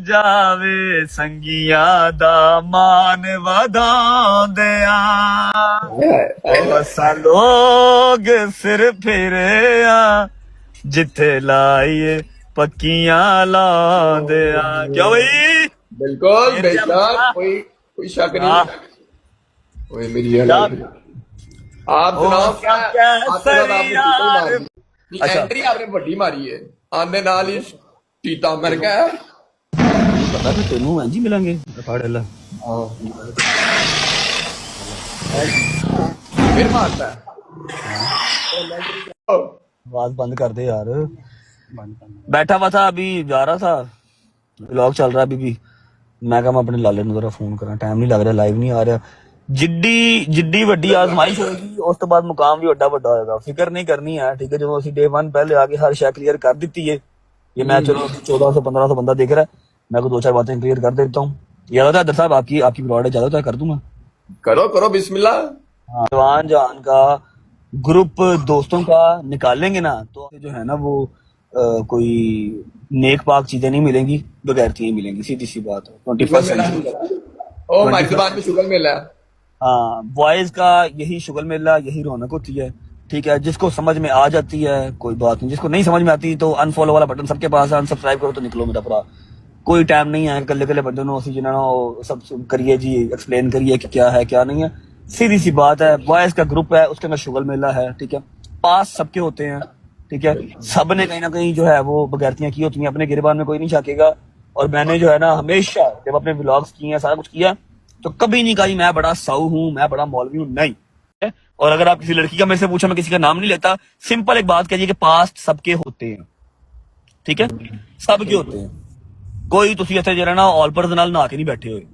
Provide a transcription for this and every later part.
ਜਾਵੇ ਸੰਗੀਆਂ ਦਾ ਮਾਨ ਵਧਾਉਂਦਿਆਂ ਅਸਾਂ ਲੋਗ ਸਿਰ ਫਿਰਿਆ ਜਿੱਥੇ ਲਾਈਏ ਪੱਕੀਆਂ ਲਾਉਂਦਿਆਂ ਕਿਉਂ ਬਈ बिल्कुल बेशक कोई शक नहीं। ओए मेरी आप सुनाओ क्या एंट्री आपने बड़ी मारी है आने नाल ही टीता मर गया पता तो तेनू जी मिलेंगे फाड़ ला फिर मारता है आवाज बंद कर दे यार। बैठा हुआ था अभी जा रहा था व्लॉग चल रहा अभी भी मैं कहा मैं अपने लाले ਨੂੰ जरा फोन करा टाइम नहीं लग रहा लाइव नहीं आ रहा जिड्डी ਵੱਡੀ ਆਜ਼ਮਾइश ਹੋਏਗੀ ਉਸ ਤੋਂ ਬਾਅਦ ਮੁਕਾਮ ਵੀ ਵੱਡਾ ਵੱਡਾ ਹੋਏਗਾ ਫਿਕਰ ਨਹੀਂ ਕਰਨੀ ਹੈ ठीक है। ਜਦੋਂ ਅਸੀਂ डे 1 पहले आके हर शय क्लियर कर दी है ये मैं चलो 1400-1500 बंदा देख रहा है मैं को 2-4 बातें क्लियर कर देता हूँ। याद है सर आपकी ब्लॉग है ज्यादा कर दूंगा करो बिस्मिल्लाह। जवान जान का ग्रुप दोस्तों का निकालेंगे ना तो जो है ना वो कोई नेक पाक चीजें नहीं मिलेंगी बगैरतियां मिलेंगी सीधी सी बात है 21st सेंचुरी। ओ माय जुबान पे शुगर मेला। हाँ बॉयज का यही शुगर मेला यही रौनक होती है ठीक है। जिसको समझ में आ जाती है कोई बात नहीं जिसको नहीं समझ में आती तो अनफॉलो वाला बटन सबके पास है अनसब्सक्राइब करो तो निकलो मेरा भरा कोई टाइम नहीं है कल्ले कल्ले बंदे नो असं जिन्होंने सब करिए जी एक्सप्लेन करिए कि क्या है क्या नहीं है सीधी सी बात है। बॉयज का ग्रुप है उसके अंदर शुगर मेला है ठीक है। पास सबके होते हैं ठीक है। सब ने कहीं ना कहीं जो है वो बगैरतियां की होती हैं अपने गिरबान में कोई नहीं झाकेगा। और मैंने जो है ना हमेशा जब अपने व्लॉग्स किए हैं सारा कुछ किया तो कभी नहीं कहा मैं बड़ा साऊ हूं मैं बड़ा मौलवी हूं नहीं। और अगर आप किसी लड़की का मेरे से पूछा मैं किसी का नाम नहीं लेता सिंपल एक बात कहिए कि पास्ट सबके होते हैं ठीक है सबके होते हैं। कोई तुसी इत्थे जरा ना ऑलपर्स नाल नहा के नहीं बैठे हुए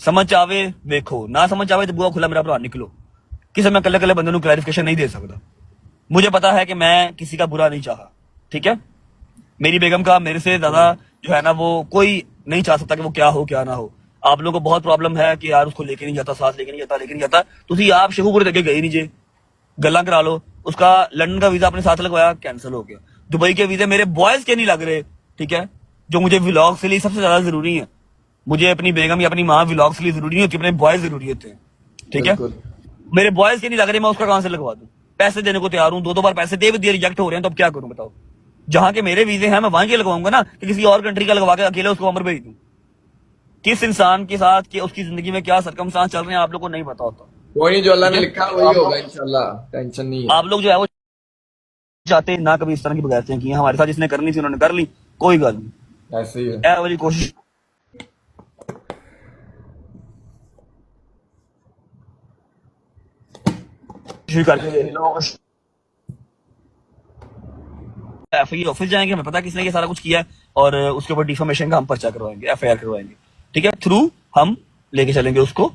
समझ आवे देखो ना समझ आवे तो बुआ खुला मेरा भरा निकलो किसी मैं कल्ले कल्ले बंदे को क्लैरिफिकेशन नहीं दे सकता। मुझे पता है कि मैं किसी का बुरा नहीं चाहा ठीक है। मेरी बेगम का मेरे से ज्यादा जो है ना वो कोई नहीं चाह सकता कि वो क्या हो क्या ना हो। आप लोगों को बहुत प्रॉब्लम है कि यार उसको लेके नहीं जाता साथ लेके नहीं जाता तुसी आप शेखूपुर तक गए नहीं जे गल्ला करा लो उसका लंदन का वीजा अपने साथ लगवाया कैंसिल हो गया। दुबई के वीजे मेरे बॉयज के नहीं लग रहे ठीक है जो मुझे व्लॉग के लिए सबसे ज्यादा जरूरी है। मुझे अपनी बेगम या अपनी माँ व्लॉग के लिए जरूरी नहीं होती अपने बॉयज जरूरी होते हैं ठीक है। मेरे बॉयज के नहीं लग रहे मैं उसका कहां से लगवा दूं पैसे देने को तैयार हूं 2 बार पैसे दे भी दिए रिजेक्ट हो रहे हैं तो अब क्या करूं बताओ। जहां के मेरे वीजे हैं मैं वहां के लगवाऊंगा ना कि किसी और कंट्री का लगवा के अकेले उसको अमर भेज दूं। किस इंसान के साथ कि उसकी जिंदगी में क्या सरकमस्टांस चल रहे हैं आप लोग को नहीं पता होता। कोई जो अल्लाह ने लिखा वही होगा इंशाल्लाह टेंशन नहीं है। आप लोग जो है वो चाहते ना कभी इस तरह की बगैरतियां की हमारे साथ जिसने करनी थी उन्होंने कर ली कोई गल नहीं ऐसे ही है वाली कोशिश करके देख लो। एफआईआर ऑफिस जाएंगे हमें पता किसने ये सारा कुछ किया है और उसके ऊपर डिफॉर्मेशन का हम पर्चा करवाएंगे एफआईआर करवाएंगे ठीक है। थ्रू हम लेके चलेंगे उसको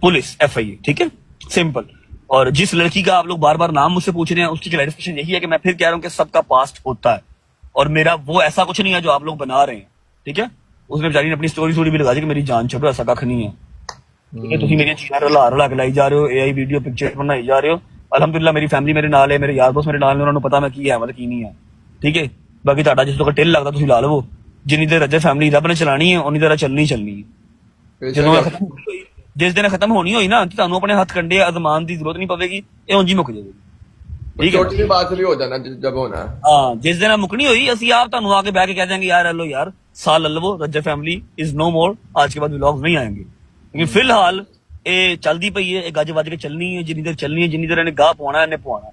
पुलिस एफआईआर ठीक है सिंपल। और जिस लड़की का आप लोग बार बार नाम मुझसे पूछ रहे हैं उसकी क्लैरिफिकेशन यही है कि मैं फिर कह रहा हूँ कि सबका पास्ट होता है और मेरा वो ऐसा कुछ नहीं है जो आप लोग बना रहे हैं ठीक है। उसने बेचारी ने अपनी स्टोरी भी लगा दी कि मेरी जान छोड़ो ऐसा कख नहीं है ठीक है। तुम मेरी चीजें रला के लाई जा रहे हो एआई वीडियो पिक्चर बनाई जा रहे हो। अल्हम्दुलिल्लाह मेरी फैमिली मेरे नाल है मेरे यार दोस्त मेरे नाल ने उन्होंने पता मैं की है मतलब की नहीं है ठीक है। बाकी ਤੁਹਾਡਾ ਜਿਸ ਤੋਂ ਢਿੱਲ ਲੱਗਦਾ ਤੁਸੀਂ ਲਾ ਲਵੋ ਜਿੰਨੀ ਦੇਰ ਰੱਜੇ ਫੈਮਿਲੀ ਰੱਬ ਨੇ ਚਲਾਣੀ ਹੈ ਉਨੀ ਦੇਰ ਚੱਲਣੀ ਹੈ। ਜਦੋਂ ਜਿਸ ਦਿਨ ਖਤਮ ਹੋਣੀ ਹੋਈ ਨਾ ਤੁਹਾਨੂੰ ਆਪਣੇ ਹੱਥ ਕੰਡੇ ਅਜ਼ਮਾਨ ਦੀ ਜ਼ਰੂਰਤ ਨਹੀਂ ਪਵੇਗੀ ਇਹ ਉਂਝ ਹੀ ਮੁੱਕ ਜਾਵੇਗੀ ਠੀਕ ਹੈ। छोटी बात भी हो जाना जब होना हाँ जिस दिन मुकनी हुई ਅਸੀਂ ਆਪ ਤੁਹਾਨੂੰ ਆ ਕੇ ਬਹਿ ਕੇ ਕਹਿ देंगे यार हेलो यार साल लल्लवो रज्जा फैमिली इज नो मोर आज के बाद व्लॉग्स नहीं आएंगे लेकिन फिलहाल ਇਹ ਚੱਲਦੀ ਪਈ ਹੈ ਇਹ ਗੱਜ ਵੱਜ ਕੇ ਚੱਲਣੀ ਹੈ ਜਿੰਨੀ ਦੇਰ ਚੱਲਣੀ ਹੈ ਜਿੰਨੀ ਦੇਰ ਇਹਨੇ ਗਾਹ ਪਵਾਉਣਾ ਇਹਨੇ ਪਵਾਉਣਾ।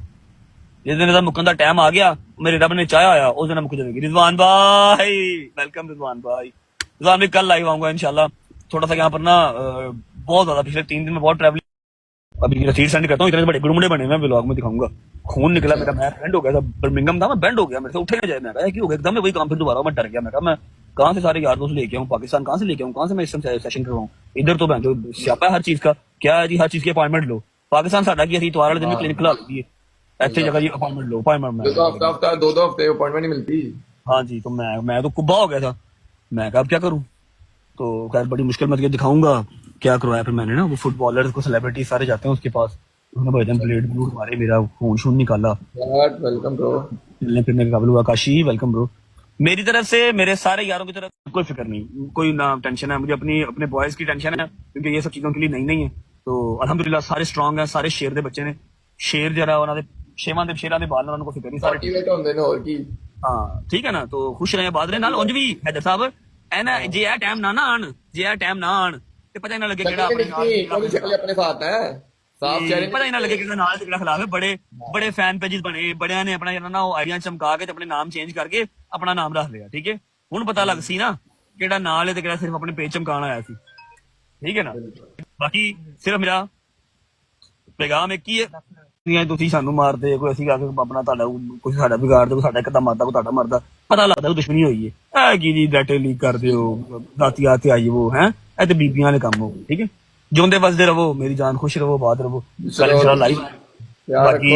ਜਿਸ ਦਿਨ ਇਹਦਾ ਮੁੱਕਣ ਦਾ ਟਾਈਮ ਆ ਗਿਆ ਮੇਰੇ ਰੱਬ ਨੇ ਚਾਹਿਆ ਹੋਇਆ ਉਸ ਦਿਨ ਮੁੱਕ ਜਾਵੇਗੀ। रिजवान भाई वेलकम रिजवान भाई रिजवान भाई कल लाइव आऊंगा इंशाल्लाह। थोड़ा सा यहाँ पर ना बहुत ज्यादा पिछले 3 दिन में बहुत ट्रैवलिंग अभी रसीद सेंड करता हूँ इतने बड़े गुड़मुड़े बने मैं व्लॉग में दिखाऊंगा। खून निकला मेरा मैं बैंड हो गया था बर्मिंघम था मैं बैंड हो गया मेरे से उठे ना जाए मैं कहा कि हो गया एकदम वही काम फिर दोबारा मैं डर गया मैं कहा मैं कहाँ से सारे यार दोस्त लेके आऊँ पाकिस्तान कहाँ से लेके आऊँ कहाँ से मैं इस सेशन करवाऊँ इधर तो मैं जो स्यापा है हर चीज का क्या है जी हर चीज की अपॉइंटमेंट लो पाकिस्तान साडा की इतवार वाले दिन में क्लिनिक खुला दी है ऐसे जगह जी अपॉइंटमेंट लो अपॉइंटमेंट 2 हफ्ते अपॉइंटमेंट नहीं मिलती। हाँ जी तो मैं तो कुब्बा हो गया था मैं कहा अब क्या करूँ तो खैर बड़ी मुश्किल में दिखाऊंगा क्या करवाया फिर मैंने ना वो फुटबॉलर को सेलिब्रिटी सारे जाते हैं उसके पास उन्होंने भजन प्लेट ब्लूट मारे मेरा खून शून निकाला वेलकम ब्रो फिर मेरे काबिल हुआ काशी वेलकम ब्रो मेरी तरफ से मेरे सारे यारों की तरफ कोई फिक्र नहीं, कोई ना टेंशन है मुझे, अपने बॉयज की टेंशन है क्योंकि ये सब चीजों के लिए नहीं नहीं है। तो अल्हम्दुलिल्लाह सारे स्ट्रांग है, सारे शेर दे बच्चे ने, शेर जरा उन्होंने छेवां दे शेरां दे बाल ने, उन्होंने को फिक्र नहीं सारे। मोटिवेट होंदे ने और की। हाँ ठीक है ना, तो खुश रहे बात रहे नाल उंज भी हैदर साहब है ना, जे आ टाइम ना आन, जे आ टाइम ना आन ते पता ही ना लगे केड़ा अपने कोई शक्ल अपने साथ है, साफ चेहरे पता ही ना लगे केड़ा नाल ते केड़ा खिलाफ है। बड़े बड़े फैन पेजेस बने, बड़िया ने अपना ना वो आइडिया चमका के ते अपने नाम चेंज करके अपना नाम रख लिया। ठीक है, हुण पता लग सी ना केड़ा नाल है ते केड़ा सिर्फ अपने पेज चमकाना आया सी। ठीक है ना, बाकी सिर्फ मेरा पैगाम एक ही है, ਤੁਸੀਂ ਸਾਨੂੰ ਮਾਰਦੇ ਕੋਈ ਅਸੀਂ ਆ ਕੇ ਆਪਣਾ ਤੁਹਾਡਾ ਕੋਈ ਸਾਡਾ ਵਿਗਾੜਦੇ, ਕੋਈ ਸਾਡਾ ਇੱਕਦਮ ਮਾਰਦਾ, ਕੋਈ ਤੁਹਾਡਾ ਮਾਰਦਾ, ਪਤਾ ਲੱਗਦਾ ਕੋਈ ਦੁਸ਼ਮਣੀ ਹੋਈ ਹੈ। ਇਹ ਕੀ ਜੀ ਡਾਟੇ ਲੀਕ ਕਰਦੇ ਹੋ ਰਾਤੀ ਆਤੇ ਆਈ ਉਹ ਹੈ, ਇਹ ਤੇ ਬੀਬੀਆਂ ਵਾਲੇ ਕੰਮ ਹੋ ਗਏ। ਠੀਕ ਹੈ, ਜਿਉਂਦੇ ਵਸਦੇ ਰਹੋ, ਮੇਰੀ ਜਾਨ खुश रहो, बात रहो, कल इंशाल्लाह लाइव। बाकी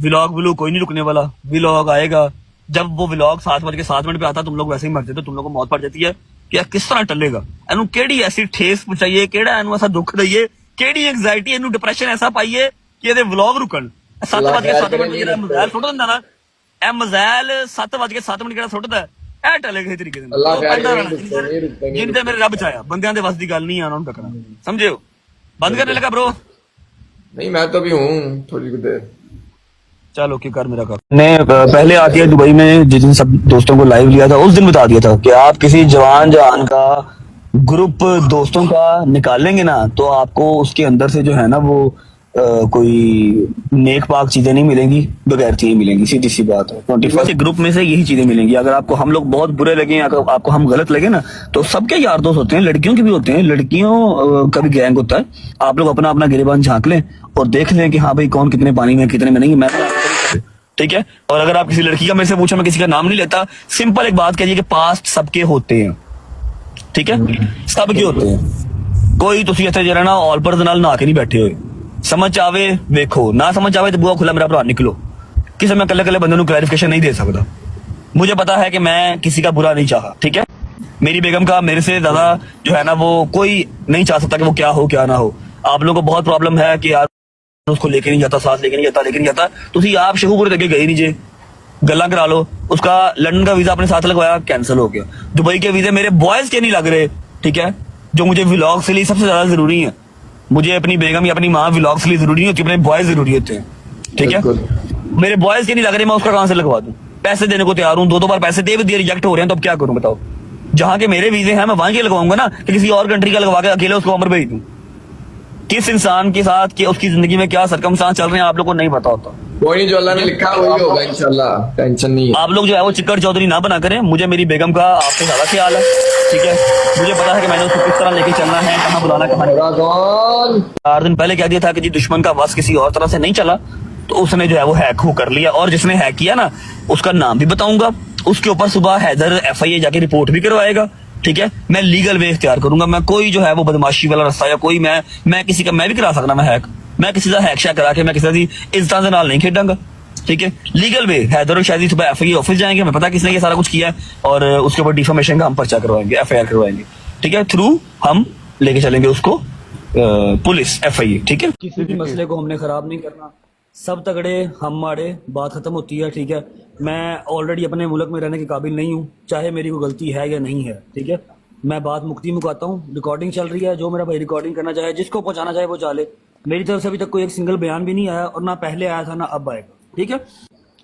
व्लॉग कोई नहीं रुकने वाला, व्लॉग आएगा। जब वो व्लॉग 7:07 पे आता तुम लोग वैसे ही मर जाते, तुम लोग को मौत पड़ जाती है कि यार किस तरह टलेगा, एनू केड़ी ऐसी ठेस पहुंचाइए, केड़ा एनू ऐसा दुख दईए, केड़ी एंग्जाइटी एनू डिप्रेशन ऐसा पाइए कि ਇਹਦੇ ਵਲੌਗ ਰੁਕਣ। 7:07 ਜਿਹੜਾ ਮਜ਼ਾਇਲ ਸੁੱਟ ਦਿੰਦਾ ਨਾ, ਇਹ ਮਜ਼ਾਇਲ 7:07 ਜਿਹੜਾ ਸੁੱਟਦਾ ਇਹ ਟਲੇ ਕਿਸੇ ਤਰੀਕੇ ਦੇ ਨਾਲ। ਜਿੰਦੇ ਮੇਰੇ ਰੱਬ ਚਾਹਿਆ, ਬੰਦਿਆਂ ਦੇ ਵੱਸ ਦੀ ਗੱਲ ਨਹੀਂ ਆ ਉਹਨਾਂ ਨੂੰ ਟੱਕਣਾ, ਸਮਝਿਓ। बंद करने लगा ब्रो? नहीं मैं तो भी हूँ थोड़ी देर। चलो की कर मेरा कर। ने पहले आके दुबई में जिस दिन सब दोस्तों को लाइव लिया था उस दिन बता दिया था कि आप किसी जवान जहान का ग्रुप दोस्तों का निकालेंगे ना तो आपको उसके अंदर से जो है ना वो कोई नेक पाक चीजें नहीं मिलेंगी, बगैर चीजें मिलेंगी, सीधी सी बात है। 21 ग्रुप में से यही चीजें मिलेंगी। अगर आपको हम लोग बहुत बुरे लगे, अगर आपको हम गलत लगे ना, तो सबके यार दोस्त होते हैं, लड़कियों के भी होते हैं, लड़कियों का भी गैंग होता है। आप लोग अपना अपना गिरेबान झांक लें और देख लें कि हाँ भाई कौन कितने पानी में कितने में नहीं। मैं ठीक है, और अगर आप किसी लड़की का मेरे से पूछो, मैं किसी का नाम नहीं लेता, सिंपल एक बात कहिए कि पास्ट सबके होते हैं। ठीक है, सबके होते हैं। कोई तुसी इत्थे जरा ना ऑल पर नाल नहा के नहीं बैठे हुए। समझ आवे देखो, ना समझ आवे तो बुआ खुला मेरा भरा निकलो। किसी मैं कल्ले कल्ले बंदे को क्लैरिफिकेशन नहीं दे सकता। मुझे पता है कि मैं किसी का बुरा नहीं चाहा। ठीक है, मेरी बेगम का मेरे से ज्यादा जो है ना वो कोई नहीं चाह सकता कि वो क्या हो क्या ना हो। आप लोगों को बहुत प्रॉब्लम है कि यार उसको लेके नहीं जाता, साथ लेके नहीं जाता। तुसी आप शेखूपुरे तक गए नहीं जे, गल्ला करा लो। उसका लंदन का वीजा अपने साथ लगवाया, कैंसिल हो गया। दुबई के वीजे मेरे बॉयज के नहीं लग रहे। ठीक है, जो मुझे व्लॉग्स के लिए सबसे ज्यादा जरूरी है। मुझे अपनी बेगम या अपनी माँ व्लॉग्स के लिए जरूरी नहीं होती, अपने बॉयज जरूरी होते हैं। ठीक है, मेरे बॉयज के नहीं लग रहे, मैं उसका कहां से लगवा दूं? पैसे देने को तैयार हूँ, 2 बार पैसे दे भी दिए, रिजेक्ट हो रहे हैं, तो अब क्या करूं बताओ? जहां के मेरे वीजे हैं मैं वहां के लगवाऊंगा ना, कि किसी और कंट्री का लगवा के अकेले उसको अमर भेज दूं? किस इंसान के साथ कि उसकी जिंदगी में क्या सरकमस्टांस चल रहे हैं आप लोग को नहीं पता होता। कोई नहीं, जो अल्लाह ने लिखा वही होगा इंशाल्लाह, टेंशन नहीं है। आप लोग जो है वो चिक्कर चौधरी ना बना करें। मुझे मेरी बेगम का आपसे ज्यादा ख्याल है। ठीक है, मुझे पता है कि मैंने उसको किस तरह लेके चलना है, कहाँ बुलाना, कहाँ नहीं। 4 दिन पहले कह दिया था कि जी दुश्मन का बस किसी और तरह से नहीं चला, तो उसने जो है वो हैक कर लिया। और जिसने हैक किया ना उसका नाम भी बताऊंगा, उसके ऊपर सुबह हैदर FIA जाके रिपोर्ट भी करवाएगा। ठीक है, मैं लीगल वे इख्तियार करूंगा। मैं कोई जो है वो बदमाशी वाला रास्ता या कोई मैं किसी का मैं भी करा सकता, मैं हैक, मैं किसी का हैक शैक करा के मैं किसी की इज्जत के नाल नहीं खेडांगा। ठीक है, लीगल वे हैदर और शादी सुबह FIA ऑफिस जाएंगे, हमें पता किसने ये सारा कुछ किया है, और उसके ऊपर डिफॉर्मेशन का हम पर्चा करवाएंगे, FIR करवाएंगे। ठीक है, थ्रू हम लेके चलेंगे उसको पुलिस FIA। ठीक है, किसी भी मसले को हमने खराब नहीं करना, सब तगड़े हम माड़े, बात खत्म होती है। ठीक है, मैं ऑलरेडी अपने मुल्क में रहने के काबिल नहीं हूँ, चाहे मेरी कोई गलती है या नहीं है। ठीक है, मैं बात मुकाता हूँ, रिकॉर्डिंग चल रही है, जो मेरा भाई रिकॉर्डिंग करना चाहे, जिसको पहुंचाना चाहे वो चाले। मेरी तरफ से अभी तक कोई एक सिंगल बयान भी नहीं आया, और ना पहले आया था ना अब आएगा। ठीक है,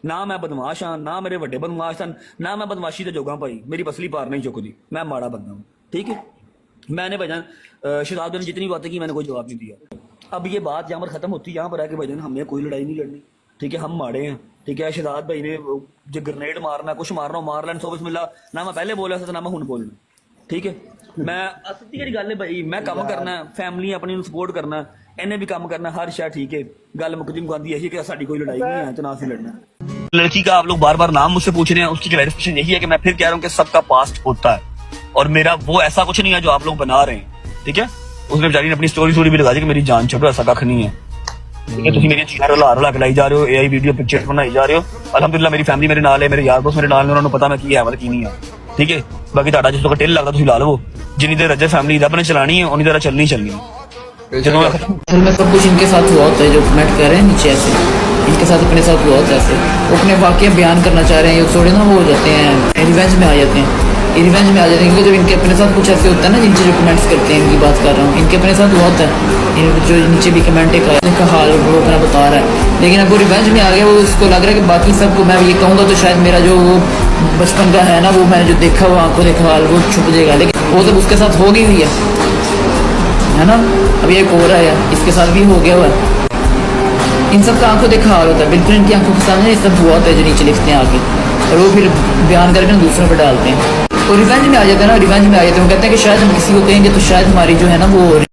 ना मैं बदमाश हाँ, ना मेरे बड़े बदमाश हैं, ना मैं बदमाशी तो जोगा भाई, मेरी पसली पार नहीं चुकती, मैं माड़ा बंदा हूँ। ठीक है, मैंने भाईजान शहजाद ने जितनी बातें की मैंने कोई जवाब नहीं दिया। अब ये बात यहाँ पर खत्म होती है, यहाँ पर है कि भाईजान हमें कोई लड़ाई नहीं लड़नी। ठीक है, हम माड़े हैं। ठीक है, शहजाद भाई ने जो ग्रेनेड मारना कुछ मारना मार लैन, सो बिस्मिल्लाह, ना मैं पहले बोला था ना मैं हुण बोलना। ठीक है, मैं सीधी गल है भाई, मैं काम करना, फैमिली अपनी सपोर्ट करना, इन्हें भी काम करना, हर शायद। ठीक है, गल मुकदी मुकांदी यही कि साडी कोई लड़ाई नहीं है, तो ना से लड़ना। लड़की का आप लोग बार बार नाम मुझसे पूछ रहे हैं, उसकी क्लैरिफिकेशन यही है कि मैं फिर कह रहा हूँ कि सबका पास्ट होता है, और मेरा वो ऐसा कुछ नहीं है जो आप लोग बना रहे हैं। ठीक है, उसने बेचारी ने अपनी स्टोरी भी लगा दी कि मेरी जान छड़ो, ऐसा कख नहीं है। ठीक है, तुम मेरी चीज़ें रुला के लाई जा रहे हो, AI वीडियो पिक्चर बनाई जा रहे हो। अल्हम्दुलिल्लाह मेरी फैमिली मेरे नाल है, मेरे यार दोस्त मेरे नाल ने, उन्होंने पता मैं की है मतलब की नहीं है। ठीक है, बाकी ਤੁਹਾਡਾ जिस टिल लगता तुम ला लो, जिन्नी देर रजे फैमिली रब ने चलानी है उन्नी देर चलनी है। असल में सब कुछ इनके साथ हुआ होता है जो कमेंट कर रहे हैं नीचे ऐसे। इनके साथ अपने साथ हुआ होता है ऐसे, वो अपने वाक़या बयान करना चाह रहे हैं, ये थोड़े ना वो हो जाते हैं, रिवेंज में आ जाते हैं, रिवेंज में आ जाते हैं, क्योंकि जब इनके अपने साथ कुछ ऐसे होता है ना, जिनसे जो कमेंट्स करते हैं, इनकी बात कर रहा हूँ, इनके अपने साथ हुआ होता है, जो नीचे भी कमेंट एक आया, इनका हाल वो अपना बता रहा है, लेकिन अब वो रिवेंज में आ गया, वो उसको लग रहा है कि बाकी सबको मैं ये कहूँगा तो शायद मेरा जो वो बचपन का है ना, वो मैंने जो देखा वो आंखों देखा हाल वो छुप जाएगा, लेकिन वो तो उसके साथ हो गई हुई है ना। अब ये एक और है, इसके साथ भी हो गया हुआ है। इन सब का आंखों देखा हाल होता है, बिल्कुल इनकी आंखों के सामने ये सब हुआ होता है जो नीचे लिखते हैं आगे, और वो फिर बयान करके ना दूसरों पर डालते हैं, और रिवेंज में आ जाते हैं ना, रिवेंज में आ जाते हैं, वो कहते हैं कि शायद हम किसी को कहेंगे तो शायद हमारी जो है ना वो